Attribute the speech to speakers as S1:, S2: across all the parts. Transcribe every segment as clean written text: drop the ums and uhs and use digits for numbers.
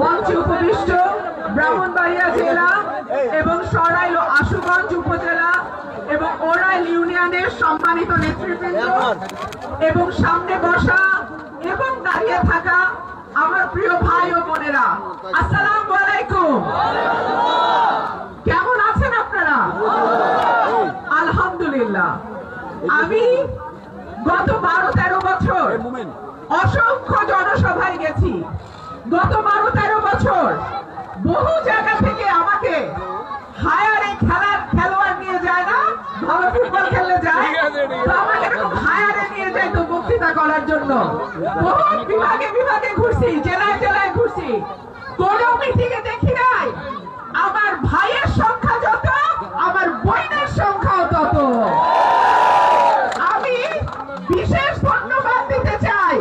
S1: মঞ্চে উপবিষ্ট ব্রাহ্মণবাড়িয়া জেলা এবং সরাইল আশুগঞ্জ উপজেলা এবং ওরাইল ইউনিয়নের সম্মানিত নেতৃবৃন্দ এবং সামনে বসা এবং দাঁড়িয়ে থাকা আমার প্রিয় ভাই ও বোনেরা, আসসালামু আলাইকুম। কেমন আছেন আপনারা? আলহামদুলিল্লাহ। আমি গত 12-13 বছর অসংখ্য জনসভায় গেছি। গত 12-13 বছর বহু জায়গা থেকে আমাকে হায়ারে খেলোয়াড় নিয়ে যায় না, ভালো ফুটবল খেললে যায়, তো আমাকে এরকম হায়ারে নিয়ে যায় তো বক্তৃতা করার জন্য। বহু বিভাগে বিভাগে ঘুরছি, জেলায় জেলায় ঘুরছি, কোন মিটিং এ দেখি নাই আমার ভাইয়ের সংখ্যা যত আমার বোনের সংখ্যাও তত। আমি বিশেষ ধন্যবাদ দিতে চাই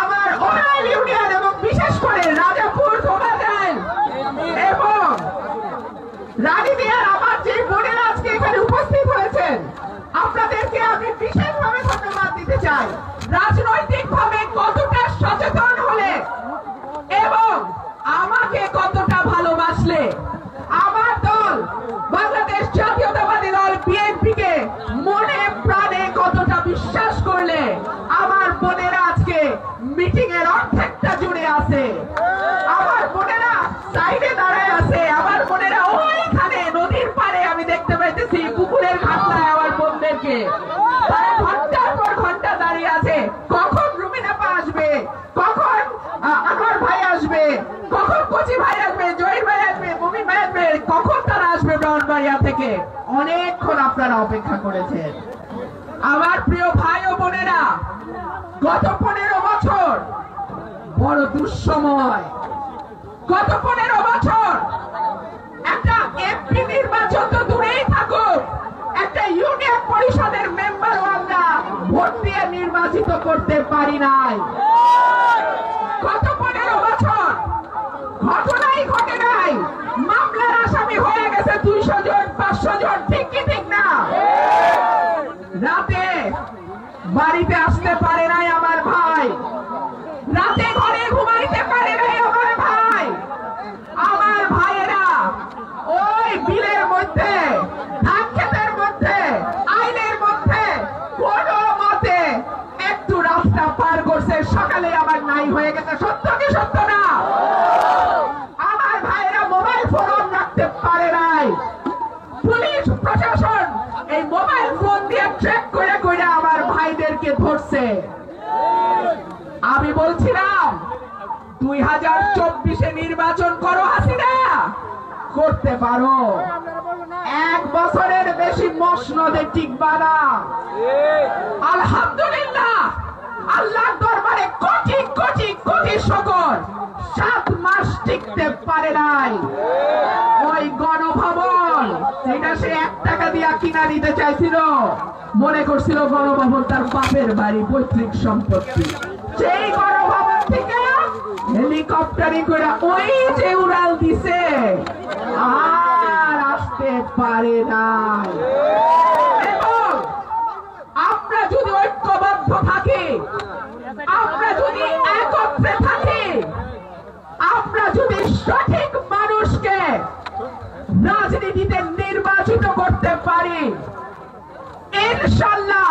S1: আমার ওরাইল ইউনিয়ন এবং বিশেষ করে রাজাপুর ধোবাজাইল এবং রানীদিয়ার আমার যে বোনেরা আজকে এখানে উপস্থিত হয়েছেন, আপনাদেরকে আমি বিশেষভাবে ধন্যবাদ দিতে চাই। রাজনৈতিকভাবে কতটা সচেতন হলে এবং আমাকে কতটা ভালোবাসলে, আমার দল বাংলাদেশ জাতীয়তাবাদী দল বিএনপি কে মনে প্রাণে কতটা বিশ্বাস করলে আমার বোনেরা আজকে মিটিং এর অর্ধেকটা জুড়ে আছে। আমার বোনেরা সাইডে দাঁড়ায় আছে, আমার বোনেরা ওইখানে নদীর পাড়ে আমি দেখতে পাইতেছি পুকুরের ঘাটলায় আমার বোনদেরকে তারা ঘন্টার পর ঘন্টা দাঁড়িয়ে আছে। কখন রুমিনাপা আসবে, কখন আমার ভাই আসবে, কখন কচি ভাই আসবে, জহির ভাই আসবে, মুমিন ভাই আসবে, কখন তারা আসবে ব্রাহ্মণবাড়িয়া থেকে। অনেকক্ষণ আপনারা অপেক্ষা করেছেন। আমার প্রিয় ভাই ও বোনেরা, গত 15 বছর বড় দুঃসময়। গত 15 বছর একটা এমপি নির্বাচন তো দূরেই থাকুক, একটা ইউনিয়ন পরিষদের মেম্বারও আমরা ভোট দিয়ে নির্বাচিত করতে পারি নাই। গত 15 বছর ঘটনাই ঘটে নাই, মামলার আসামি হয়ে গেছে 200 জন 500 জন, ঠিক কি ঠিক না? রাতে বাড়িতে আসতে পারে নাই আমার ভাই, রাতে ঘরে ঘুমাইতে পারে নাই আমার ভাই। আমার ভাইয়েরা ওই বিলের মধ্যে, ধান ক্ষেতের মধ্যে, আইলের মধ্যে কোন মতে একটু রাস্তা পার করছে, সকালে আমার নাই হয়ে গেছে। সত্য কি সত্য না? আমার ভাইয়েরা মোবাইল ফোন রাখতে পারে নাই, পুলিশ প্রশাসন এই মোবাইল ফোন দিয়ে ট্র্যাক করে করে আমার ভাইদেরকে ধরছে। আমি বলছিলাম 2024-এ নির্বাচন করো, হাসিনা করতে পারো, 1 বছরের বেশি মসনদে টিকবা না। আলহামদুলিল্লাহ, আল্লাহর দরবারে কোটি কোটি কোটি শুকর, 7 মাস টিকতে পারে নাই। ওই গণভবন সেটা সে 1 টাকা দিয়ে কিনা নিতে চাইছিল, মনে করছিল গণভবন তার বাপের বাড়ি, পৈতৃক সম্পত্তি। সেই গণভবন থেকে হেলিকপ্টারে করে ওই যে উড়াল দিছে, আর আসতে পারে নাই। এবং আমরা যদি ঐক্যবদ্ধ থাকি, আমরা যদি একত্রে থাকি, আমরা যদি সঠিক মানুষকে রাজনীতিতে নির্বাচিত করতে পারি, ইনশাআল্লাহ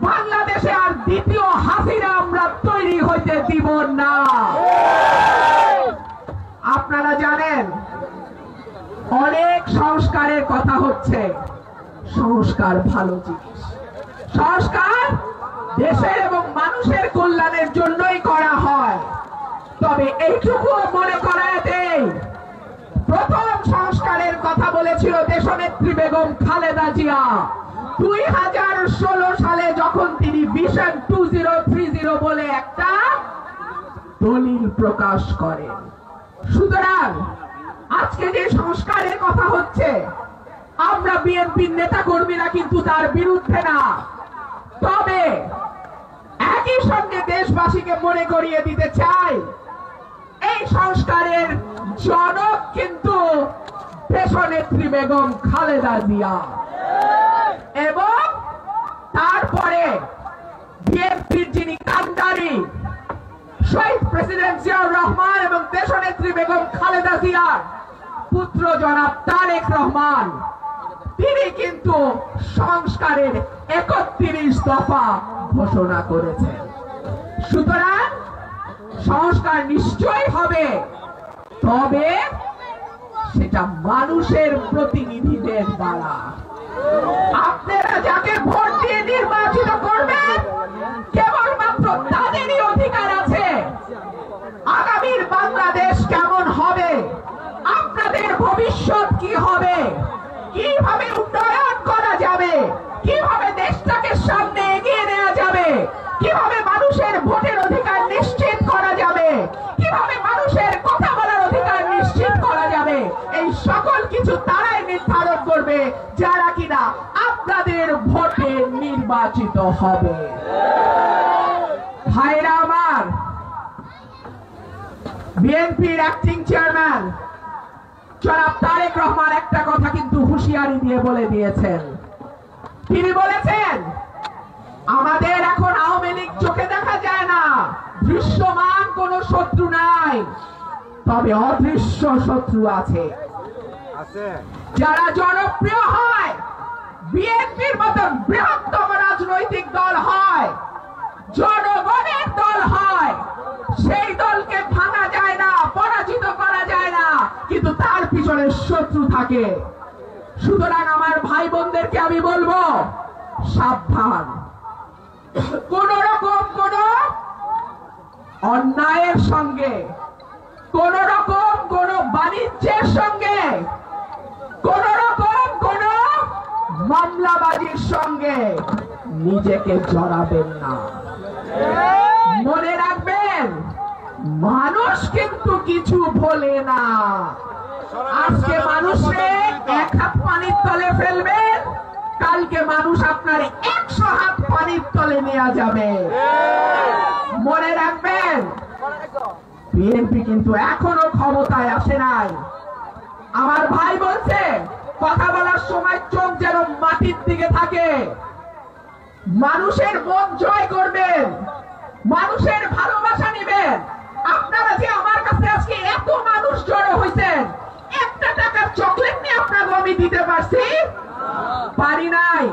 S1: বাংলাদেশে আর দ্বিতীয় হাসিনা আমরা তৈরি হইতে দিব না। আপনারা জানেন অনেক সংস্কারের কথা হচ্ছে। সংস্কার ভালো জিনিস, সংস্কার দেশের এবং মানুষের কল্যাণের জন্যই করা হয়। তবে এইটুকু মনে করায় দেই, প্রথম সংস্কারের কথা বলেছিল দেশনেত্রী বেগম খালেদা জিয়া 2016 সালে, যখন তিনি ভিশন 2030 বলে একটা দলিল প্রকাশ করেন। সুতরাং আজকে যে সংস্কারের কথা হচ্ছে, আমরা বিএনপির নেতা কর্মীরা কিন্তু তার বিরুদ্ধে না। তবে একই সঙ্গে দেশবাসীকে মনে করিয়ে দিতে চাই, এই সংস্কারের জনক কিন্তু দেশনেত্রী বেগম খালেদা জিয়া। এবং তারপরে বিএনপির যিনি কান্ডারি শহীদ প্রেসিডেন্ট জিয়াউর রহমান এবং দেশনেত্রী বেগম খালেদা জিয়ার পুত্র জনাব তারেক রহমান, তিনি কিন্তু সংস্কারের 31 দফা ঘোষণা করেছেন। সুতরাং সংস্কার নিশ্চয়ই হবে, তবে সেটা মানুষের প্রতিনিধিদের দ্বারা। আপনারা যাকে ভোট দিয়ে নির্বাচিত করবেন, কেবলমাত্র তাদেরই অধিকার আছে আগামীর বাংলাদেশ কেমন হবে, আপনাদের ভবিষ্যৎ কি হবে, কিভাবে উন্নয়ন করা যাবে, কিভাবে দেশটাকে সামনে এগিয়ে নেওয়া যাবে, কিভাবে মানুষের ভোটের অধিকার নিশ্চিত করা যাবে, কিভাবে মানুষের কথা বলার অধিকার নিশ্চিত করা যাবে, এই সকল কিছু তারাই নির্ধারণ করবে যারা কিনা আপনাদের ভোটে নির্বাচিত হবে। ভাইরা আমার, বিএনপির অ্যাক্টিং চেয়ারম্যান জনাব তারেক রহমান একটা কথা কিন্তু হুঁশিয়ারি দিয়ে বলে দিয়েছেন। তিনি বলেছেন, আমাদের এখন আওয়ামী লীগ চোখে দেখা যায় না, দৃশ্যমান কোন শত্রু নাই, তবে অদৃশ্য শত্রু আছে। যারা জনপ্রিয় হয়, বিএনপির মতন বৃহত্তম রাজনৈতিক দল হয়, জনগণের দল হয়, সেই দলকে ভাঙা যায় না, পরাজিত করা যায় না, কিন্তু তার পিছনে শত্রু থাকে। সুতরাং আমার ভাই বোনদেরকে আমি বলবো, সাবধান, কোন রকম কোন অন্যায়ের সঙ্গে, কোন রকম কোন বাণিজ্যের সঙ্গে, কোন রকম কোন মামলাবাজির সঙ্গে নিজেকে জড়াবেন না। মনে রাখবেন, মানুষ কিন্তু কিছু ভোলে না। আজকে মানুষকে 1 হাত পানির তলে ফেলবেন, কালকে মানুষ আপনার 100 হাত পানির তলে নিয়ে যাবে। মনে রাখবেন, বিএনপি কিন্তু এখনো ক্ষমতায় আসে নাই। আমার ভাই বলছে, কথা বলার সময় চোখ যেন মাটির দিকে থাকে। মানুষের মন জয় করবেন, মানুষের ভালোবাসা নেবেন। আপনারা যে আমার কাছে আজকে এত মানুষ জড়ো হয়েছেন, একটা টাকার চকলেট নিয়ে আপনাকে আমি দিতে পারি নাই,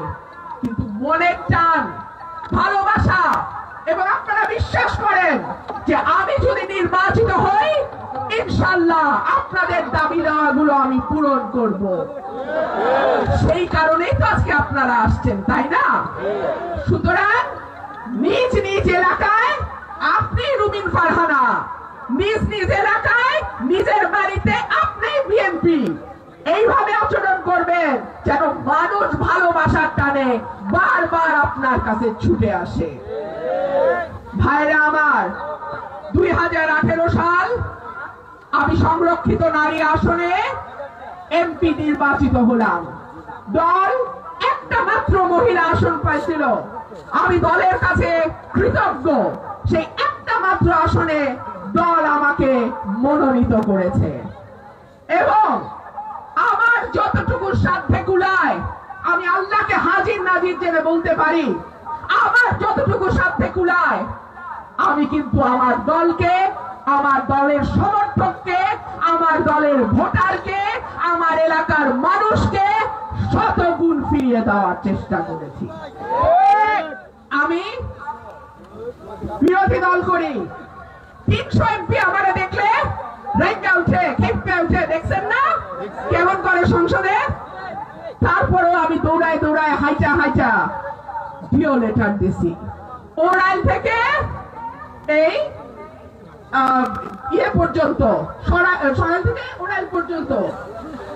S1: কিন্তু মনের টান, ভালোবাসা, এবং আপনারা বিশ্বাস করেন যে আমি যদি নির্বাচিত হই, ইনশাআল্লাহ আপনাদের দাবি দেওয়াগুলো আমি পূরণ করব। সেই কারণেই তো আজকে আপনারা আসছেন, তাই না? সুতরাং নিজ নিজ এলাকায় আপনি রুমিন ফারহানা, নিজ নিজ এলাকায় নিজের বাড়িতে আপনি বিএনপি, এইভাবে আচরণ করবেন যেন মানুষ ভালোবাসার টানে বারবার আপনার কাছে ছুটে আসে। ভাইরা আমার, 2018 সাল আমি সংরক্ষিত নারী আসনে এমপি নির্বাচিত হলাম। দল একটা মাত্র মহিলা আসন পাইছিল। আমি দলের কাছে কৃতজ্ঞ, সেই একটা মাত্র আসনে দল আমাকে মনোনীত করেছে এবং আমার যতটুকু সাধ্যে কুলায় আমি আল্লাহকে হাজির নাজির জেনে বলতে পারি, আমার যতটুকু সাধ্যে কুলায় আমি কিন্তু আমার দলকে, আমার দলের সমর্থককে, আমার দলের ভোটারকে, আমার এলাকার মানুষকে শতগুণ ফিরিয়ে দেওয়ার চেষ্টা করেছি। আমি বিরোধী দল করি, 300 এমপি আমারে দেখলে রেগে উঠে, খেপে উঠে, দেখছেন না কেমন করে সংসদে? তারপরেও আমি দৌড়ায় দৌড়ায় হাইটা ডিও লেটার দিছি, ওরাইল থেকে এই ইয়ে পর্যন্ত, সরাইল থেকে ওরাইল পর্যন্ত,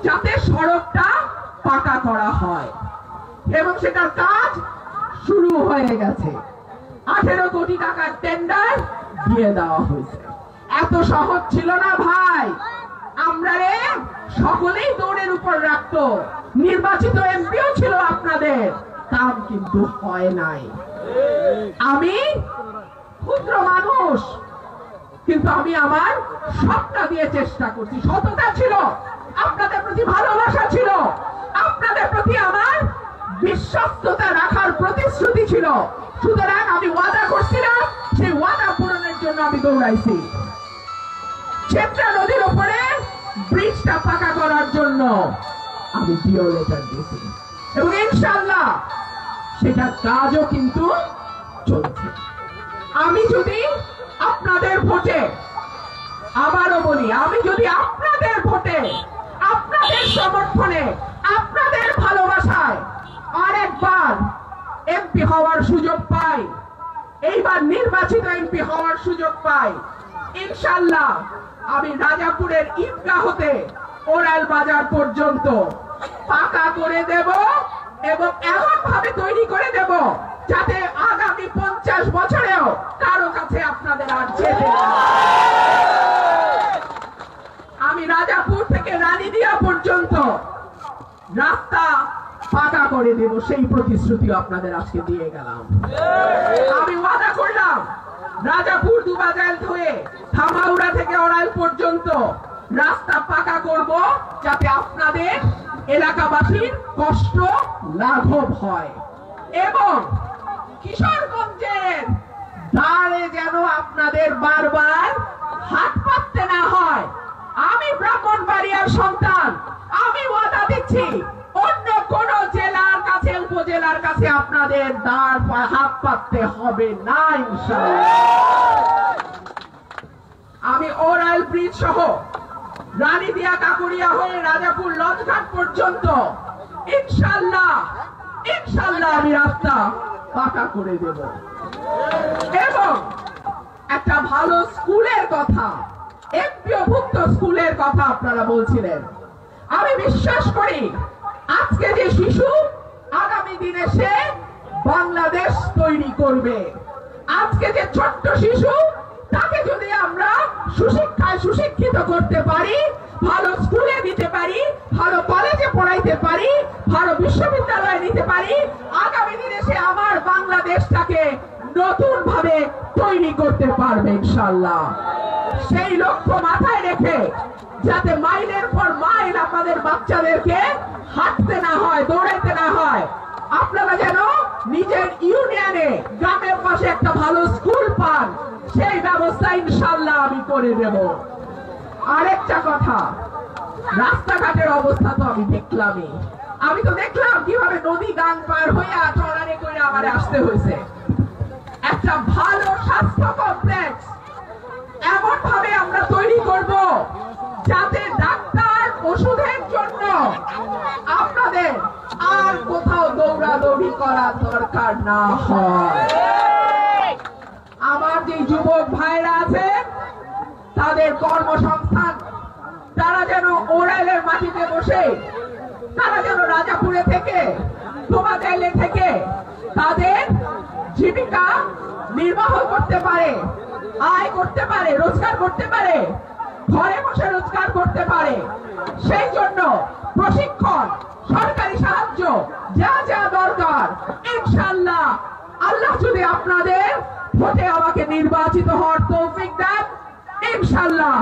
S1: যাতে সড়কটা পাকা করা হয়, এবং সেটার কাজ শুরু হয়ে গেছে। 18 কোটি টাকার টেন্ডার দিয়ে দেওয়া হয়েছে। এত সহজ ছিল না ভাই, আমরা সকলেই দৌড়ের উপর রাখতো, নির্বাচিত এমপিও ছিল আপনাদের, কাম কিন্তু হয় নাই। আমি ক্ষুদ্র মানুষ, কিন্তু আমি আমার সবটা দিয়ে চেষ্টা করছি। সততা ছিল, আপনাদের প্রতি ভালোবাসা ছিল, আপনাদের প্রতি আমার বিশ্বস্ততা রাখার প্রতিশ্রুতি ছিল। সুতরাং আমি ওয়াদা করছিলাম, সেই ওয়াদা পূরণের জন্য আমি দৌড়াইছি। চেত্রা নদীর উপরে ব্রিজটা পাকা করার জন্য আমি ডিও লেটার দিয়েছি এবং ইনশাআল্লাহ সেটা কাজও কিন্তু চলছে। আমি যদি আপনাদের ভোটে, আবারও বলি, আমি যদি আপনাদের ভোটে, আপনাদের সমর্থনে, আপনাদের ভালোবাসায় আরেকবার এমপি হওয়ার সুযোগ পাই, এইবার নির্বাচিত এমপি হওয়ার সুযোগ পাই, ইনশাআল্লাহ আমি রাজাপুরের ঈদগাহ হতে ওরাইল বাজার পর্যন্ত পাকা করে দেব এবং এমন ভাবে তৈরি করে দেব যাতে আগামী 50 বছরেও কারো কাছে আপনাদের আর যেতে না। আমি রাজাপুর থেকে রানীদিয়া পর্যন্ত রাস্তা পাকা করে দেব, সেই প্রতিশ্রুতি আপনাদের আজকে দিয়ে গেলাম। আমি ওয়াদা করলাম রাজাপুর দুবাজাইল হয়ে ধামাউড়া থেকে ওরাইল পর্যন্ত রাস্তা পাকা করব যাতে আপনাদের এলাকাবাসীর কষ্ট লাঘব হয় এবং কিশোরগঞ্জের ধারে যেন আপনাদের বারবার হাত পাততে না হয়। আমি ব্রাহ্মণবাড়িয়ার সন্তান, আমি ওয়াদা দিচ্ছি অন্য কোন জেলার কাছে, উপজেলার কাছে আপনাদের হাত পাততে হবে না ইনশাআল্লাহ। আমি ওরাইল ব্রিজ সহ রানীদিয়া কাকুরিয়া হয়ে রাজাপুর লঞ্চঘাট পর্যন্ত ইনশাআল্লাহ আমি রাস্তা পাকা করে দেব এবং একটা ভালো স্কুলের কথা, এমপিওভুক্ত স্কুলের কথা আপনারা বলছিলেন। আমি বিশ্বাস করি আজকে যে শিশু আগামী দিনে সে বাংলাদেশ তৈরি করবে। আজকে যে ছোট্ট শিশু, তাকে যদি আমরা সুশিক্ষায় সুশিক্ষিত করতে পারি, ভালো স্কুলে দিতে পারি, ভালো কলেজে পড়াইতে পারি, ভালো বিশ্ববিদ্যালয়ে নিতে পারি, আগামী দিনে সে আমার বাংলাদেশটাকে নতুন ভাবে তৈরি করতে পারবে ইনশাআল্লাহ। সেই লক্ষ্য মাথায় রেখে যাতে মাইলের পর মাইল আমাদের বাচ্চাদেরকে হাঁটতে না হয়, দৌড়াইতে না হয়, আপনারা যেন নিজের ইউনিয়নে গ্রামের পাশে একটা ভালো স্কুল পান, সেই ব্যবস্থা ইনশাআল্লাহ আমি করে দেব। আরেকটা কথা, রাস্তাঘাটের অবস্থা তো আমি দেখলামই। আমি তো দেখলাম কিভাবে নদী গান পার হইয়া চড়ারে করে আমার আসতে হয়েছে। একটা ভালো স্বাস্থ্য কমপ্লেক্স এমন ভাবে আমরা তৈরি করব যাতে ডাক্তার ওষুধের জন্য আপনাদের আর কোথাও দৌড়াদৌড়ি করার দরকার না হয়। আমার যে যুবক ভাইরা আছে তাদের কর্মসংস্থান, তারা যেন ওরাইলের মাটিতে বসে, তারা যেন রাজাপুরে থেকে, দোবাজাইলে থেকে তাদের জীবিকা নির্বাহ করতে পারে, আয় করতে পারে, রোজগার করতে পারে, ঘরে বসে রোজগার করতে পারে। সেই জন্য প্রশিক্ষণ, সরকারি সাহায্য যা যা দরকার ইনশাআল্লাহ, আল্লাহ যদি আপনাদের ভোটে আমাকে নির্বাচিত হওয়ার তৌফিক দেন, ইনশাআল্লাহ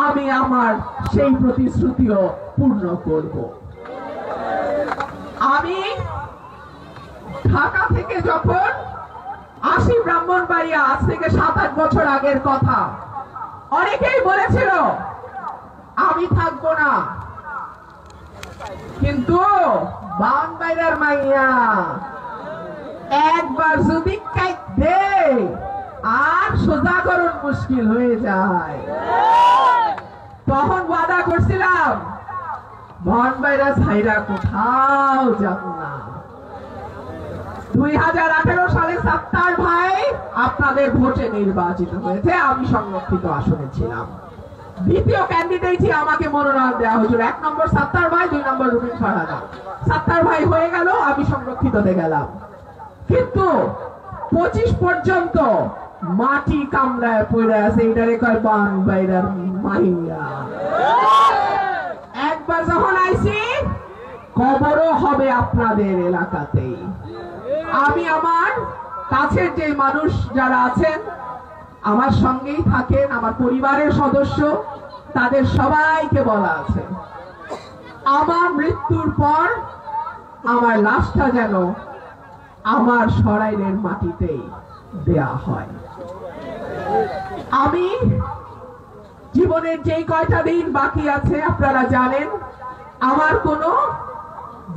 S1: আমি আমার সেই প্রতিশ্রুতিও পূর্ণ করব। আমি ঢাকা থেকে যখন আসি ব্রাহ্মণবাড়িয়া, আজ থেকে 7-8 বছর আগের কথা, অনেকেই বলেছিল আমি থাকবো না, কিন্তু বাউনবাড়িয়ার মাইয়া একবার যদি কাইট দে আর সোজা করুন মুশকিল হয়ে যায়। তখন ওয়াদা করছিলাম বাউনবাড়িয়া ছাইরা কোথাও যাব না। 2018 সালে সাত্তার ভাই আপনাদের ভোটে নির্বাচিত হয়েছে, আমি সংরক্ষিত আসনে ছিলাম। দ্বিতীয় ক্যান্ডিডেটই আমাকে মনোনয়ন দেওয়া হয়েছিল। 1 নম্বর সাত্তার ভাই, 2 নম্বর রুবিন ফারহানা। সাত্তার ভাই হয়ে গেল, আমি সংরক্ষিততে গেলাম। কিন্তু 25 পর্যন্ত মাটি কামড়ায় পড়ে আছে, এটারে কয় বাউনবাড়িয়ার মাইয়া। একবার যখন আইছি, কবরও হবে আপনাদের এলাকাতেই। আমি আমার কাছের যে মানুষ যারা আছেন, আমার সঙ্গেই থাকেন, আমার পরিবারের সদস্য, তাদের সবাইকে বলা আছে আমার মৃত্যুর পর আমার লাশটা যেন আমার সরাইলের মাটিতেই দেয়া হয়। আমি জীবনের যেই কয়টা দিন বাকি আছে আপনারা জানেন, আমার কোনো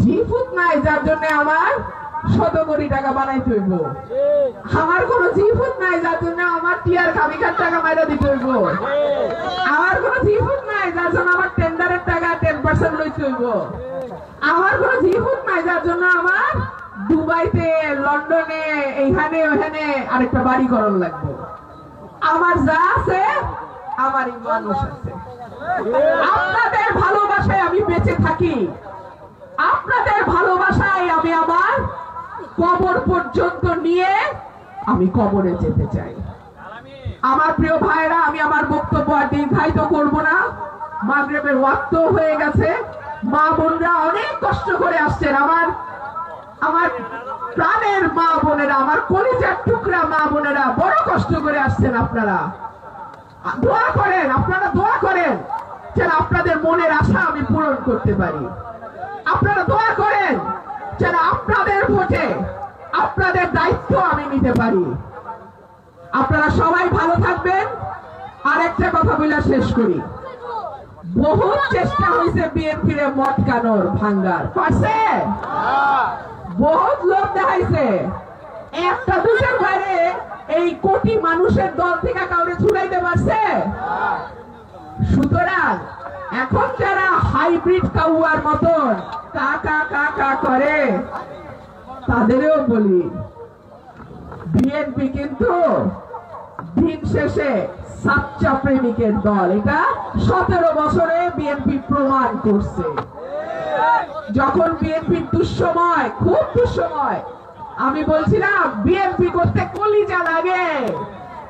S1: জিফুত নাই যার জন্য আমার 100 কোটি টাকা বানাইতে হইব। আমার কোনো জিফুত নাই যার জন্য আমার টিয়ার কামিকার টাকা মাইরা দিতে হইব। আমার কোনো জিফুত নাই যার জন্য আমার টেন্ডারের টাকা 10% লইতে হইব। আমার কোনো জিফুত নাই যার জন্য আমার দুবাইতে, লন্ডনে, এইখানে ওখানে আরেকটা বাড়ি করার লাগবে। আমার যা আছে আমার মানুষ আছে। আপনাদের ভালোবাসায় আমি বেঁচে থাকি, আপনাদের ভালোবাসায় আমি আমার কবর পর্যন্ত নিয়ে আমি কবরে যেতে চাই। আমার প্রিয় ভাইরা, আমি আমার বক্তব্য আর দীর্ঘায়িত করব না। মাগরিবের ওয়াক্ত হয়ে গেছে। মা বোনরা অনেক কষ্ট করে আসছেন, আমার প্রাণের মা বোনেরা, আমার কলিজার টুকরা মা বোনেরা বড় কষ্ট করে আসছেন। আপনারা দোয়া করেন, আপনারা দোয়া করেন যেন আপনাদের মনের আশা আমি পূরণ করতে পারি। আপনারা দোয়া করেন যেন আপনাদের ভোটে আপনাদের দায়িত্ব আমি নিতে পারি। আপনারা সবাই ভালো থাকবেন। আর একটা কথা বলে শেষ করি, বহু চেষ্টা হয়েছে বিএনপির মটকানোর, ভাঙ্গার, পারছে, বহুত লোক দেখাইছে। একটা দুটার বাইরে এই কোটি মানুষের দল থেকে কাউরে ছুটাইতে পারছে? সুতরাং এখন যারা হাইব্রিড কাউয়ার মতন কা কা কা কা করে, তাদেরও বলি, বিএনপি কিন্তু দিন শেষে সাচ্চা প্রেমিকের দল। এটা 17 বছরে বিএনপি প্রমাণ করছে। যখন বিএনপির দুঃসময়, খুব দুঃসময়, আমি বলছিলাম বিএনপি করতে কলিজা লাগে,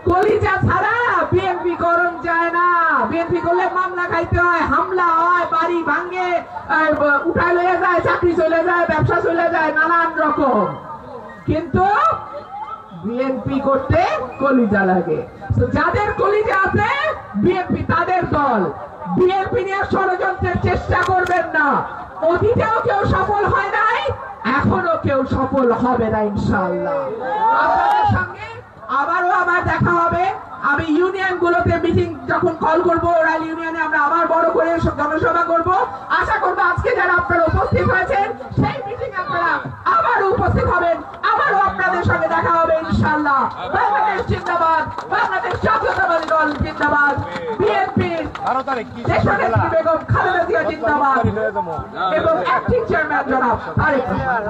S1: কলিজা ছাড়া বিএনপি করণ যায় না। বিএনপি করলে মামলা খাইতে হয়, হামলা হয়, বাড়ি ভাঙে, উঠায় লয়ে যায়, চাকরি চলে যায়, ব্যবসা চলে যায়, নানান রকম। কিন্তু বিএনপি করতে কলিজা লাগে। যাদের কলিজা আছে বিএনপি তাদের দল। বিএনপি নিয়ে ষড়যন্ত্রের চেষ্টা করবেন না। অতীতেও কেউ সফল হয় নাই, এখনো কেউ সফল হবে না ইনশাআল্লাহ। আপনাদের সঙ্গে আবারও আমার দেখা হবে। আমি ইউনিয়ন গুলোতে মিটিং যখন কল করবো, ওরাল ইউনিয়নে আমরা আবার বড় করে জনসভা করব। আশা করবো আজকে যারা আপনারা উপস্থিত হয়েছেন সেই মিটিং আপনারা আবারও উপস্থিত হবেন। আবারও আপনাদের সঙ্গে দেখা হবে ইনশাআল্লাহ। বাংলাদেশ জিন্দাবাদ, বাংলাদেশ জাতীয়তাবাদী দল জিন্দাবাদ, বিএনপি দেশনেত্রী বেগম খালেদা জিয়া জিন্দাবাদ এবং অ্যাক্টিং চেয়ারম্যান জনাব তারেক রহমান।